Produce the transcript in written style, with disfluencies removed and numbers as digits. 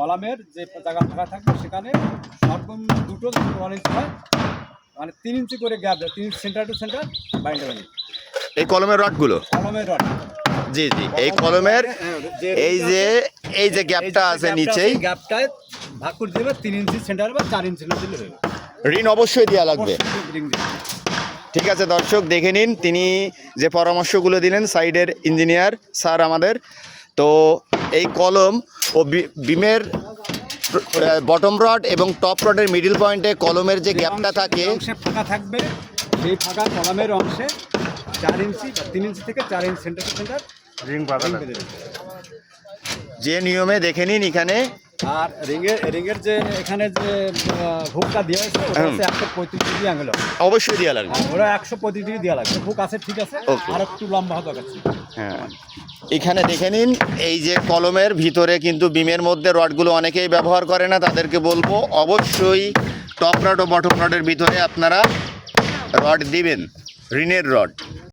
কলামের যে জায়গা ফাঁকা থাকবে সেখানে সর্বনিম্ন দুটো 1 ইঞ্চি হয়, মানে 3 ইঞ্চি করে গ্যাপ দেয়, 3 সেন্টার টু সেন্টার বাইন্ডার বানিয়ে এই কলমের রডগুলো, কলমের রড। জি জি, এই কলমের এই যে গ্যাপটা আছে নিচেই, গ্যাপটায় ভাগ করে দেবে 3 ইঞ্চি সেন্টার বা 4 ইঞ্চি দিলে হবে। ঋণ অবশ্যই দেওয়া লাগবে। অবশ্যই ring দিতে হবে। ঠিক আছে দর্শক, দেখে নিন তিনি যে পরামর্শগুলো দিলেন সাইডের ইঞ্জিনিয়ার স্যার আমাদের। তো এই কলম ও বিমের বটম রড এবং টপ রডের মিডল পয়েন্টে কলমের যে গ্যাপটা থাকে, অংশে ফাঁকা থাকবে, সেই ফাঁকা কলমের অংশে 4 ইঞ্চি বা 3 ইঞ্চি থেকে 4 ইঞ্চি সেন্টার টু সেন্টার রিং বাঁধা বেঁধে দেবে। যে নিয়মে দেখে নিন এখানে। আর রিংয়ের যে এখানে যে হুকটা দেওয়া হয়েছে ওটা হচ্ছে 135 ডিগ্রি অ্যাঙ্গেল হবে। অবশ্যই দেওয়া লাগবে। ওরা 135 ডিগ্রি দেওয়া লাগবে। হুক আছে ঠিক আছে, Okay. আর একটু লম্বা হওয়া দরকার ছিল। হ্যাঁ, এখানে দেখে নিন এই যে কলমের ভিতরে কিন্তু বিমের মধ্যে রডগুলো অনেকেই ব্যবহার করে না, তাদেরকে বলবো অবশ্যই টপ রড ও বটম রডের ভিতরে আপনারা রড দিবেন, ঋণের রড।